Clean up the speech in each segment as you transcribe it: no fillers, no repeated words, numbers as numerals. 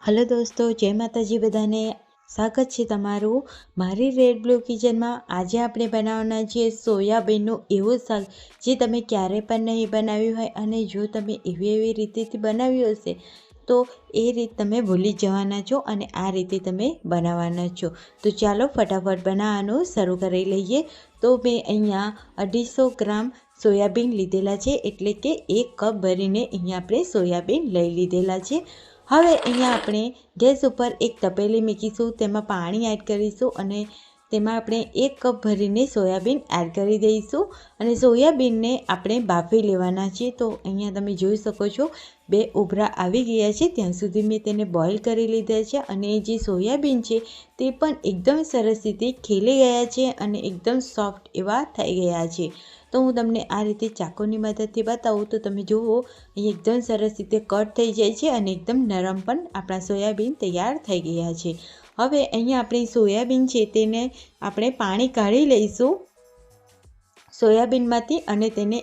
Hello દોસ્તો, જય માતાજી બધાને. સ્વાગત છે તમારું મારી રેડ બ્લુ કિચનમાં. આજે આપણે બનાવવાના છીએ સોયાબીનનું એવું શાક જે તમે ક્યારેય પણ નહીં બનાવ્યું હોય, અને જો તમે એવી રીતેથી બનાવ્યું હશે તો એ રીત તમે ભૂલી જવાના છો અને આ રીતે તમે બનાવવાના છો. તો ચાલો ફટાફટ બનાવવાનું શરૂ કરી લઈએ. તો મેં અહીંયા 250 ગ્રામ સોયાબીન લીધેલા છે, એટલે કે 1 કપ ભરીને અહીંયા આપણે સોયાબીન લઈ લીધેલા છે. હવે અહીંયા આપણે ગેસ ઉપર એક તપેલી મૂકીશું, તેમાં પાણી એડ કરીશું અને તેમાં આપણે 1 કપ ભરીને સોયાબીન એડ કરી દઈશું અને સોયાબીનને આપણે બાફી લેવાના છે. તો અહીંયા તમે જોઈ શકો છો 2 ઉભરા આવી ગયા છે, ત્યાં સુધી મેં તેને બોઇલ કરી લીધા છે અને જે સોયાબીન છે તે પણ એકદમ સરસ રીતે ખીલી ગયા છે અને એકદમ સોફ્ટ એવા થઈ ગયા છે. તો હું તમને આ રીતે ચાકુની મદદથી બતાવું તો તમે જુઓ અહીં એકદમ સરસ રીતે કટ થઈ જાય છે અને એકદમ નરમ પણ આપણા સોયાબીન તૈયાર થઈ ગયા છે. હવે અહીંયા આપણી સોયાબીન છે તેને આપણે પાણી કાઢી લઈશું સોયાબીનમાંથી અને તેને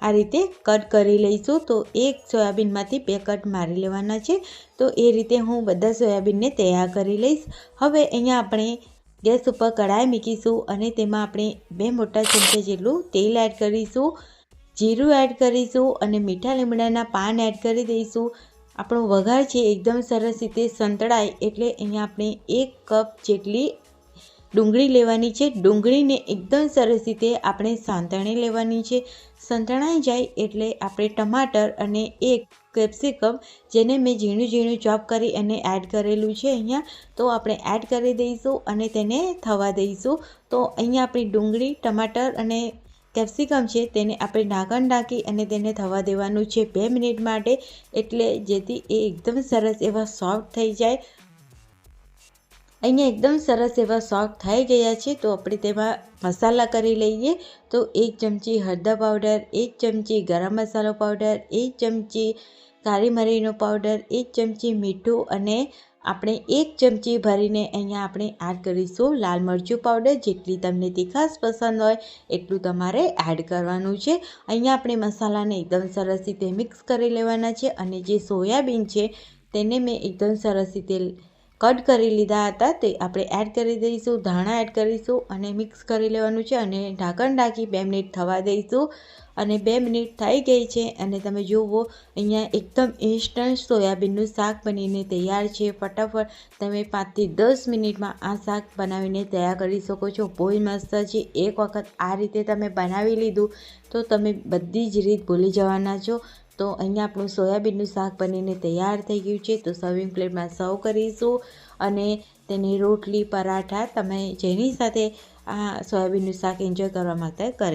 આ રીતે કટ કરી લઈશું. તો એક સોયાબીનમાંથી 2 કટ મારી લેવાના છે. તો એ રીતે હું બધા સોયાબીનને તૈયાર કરી લઈશ. હવે અહીંયા આપણે ગેસ ઉપર કઢાઈ મૂકીશું અને તેમાં આપણે 2 મોટા ચમચા જેટલું તેલ એડ કરીશું, જીરું એડ કરીશું અને મીઠા લીમડાના પાન એડ કરી દઈશું. આપણો વઘાર છે એકદમ સરસ રીતે સંતળાય એટલે અહીંયા આપણે 1 કપ જેટલી ડુંગળી લેવાની છે. ડુંગળીને એકદમ સરસ રીતે આપણે સાંતળી લેવાની છે. સંતળાઈ જાય એટલે આપણે ટમાટર અને 1 કેપ્સિકમ જેને મેં ઝીણું ઝીણું ચોપ કરી અને એડ કરેલું છે અહીંયા, તો આપણે એડ કરી દઈશું અને તેને થવા દઈશું. તો અહીંયા આપણી ડુંગળી, ટમાટર અને કેપ્સિકમ છે તેને આપણે ઢાંકણ ઢાંકી અને તેને થવા દેવાનું છે 2 મિનિટ માટે, એટલે જેથી એ એકદમ સરસ એવા સોફ્ટ થઈ જાય. અહીંયા એકદમ સરસ એવા સોફ્ટ થઈ ગયા છે. તો આપણે તેમાં મસાલા કરી લઈએ. તો 1 ચમચી હળદર પાવડર, 1 ચમચી ગરમ મસાલો પાવડર, 1 ચમચી કાળી મરીનો પાવડર, 1 ચમચી મીઠું અને આપણે 1 ચમચી ભરીને અહીંયા આપણે એડ કરીશું લાલ મરચું પાવડર. જેટલી તમને તીખાશ પસંદ હોય એટલું તમારે એડ કરવાનું છે. અહીંયા આપણે મસાલાને એકદમ સરસ રીતે મિક્સ કરી લેવાના છે અને જે સોયાબીન છે તેને મેં એકદમ સરસ રીતે કટ કરી લીધા હતા તે આપણે એડ કરી દઈશું, ધાણા એડ કરીશું અને મિક્સ કરી લેવાનું છે અને ઢાંકણ ઢાંકી 2 મિનિટ થવા દઈશું. અને 2 મિનિટ થઈ ગઈ છે અને તમે જુઓ અહીંયા એકદમ ઇન્સ્ટન્ટ સોયાબીનનું શાક બનીને તૈયાર છે. ફટાફટ તમે 5 થી 10 મિનિટમાં આ શાક બનાવીને તૈયાર કરી શકો છો. બહુ મસ્ત છે. એક વખત આ રીતે તમે બનાવી લીધું તો તમે બધી જ રીત ભૂલી જવાના છો. તો અહીંયા આપણું સોયાબીનનું શાક બનીને તૈયાર થઈ ગયું છે. તો સર્વિંગ પ્લેટમાં સર્વ કરીશું અને તેની રોટલી, પરાઠા તમે જેની સાથે આ સોયાબીનનું શાક એન્જોય કરવા માંગતા કરી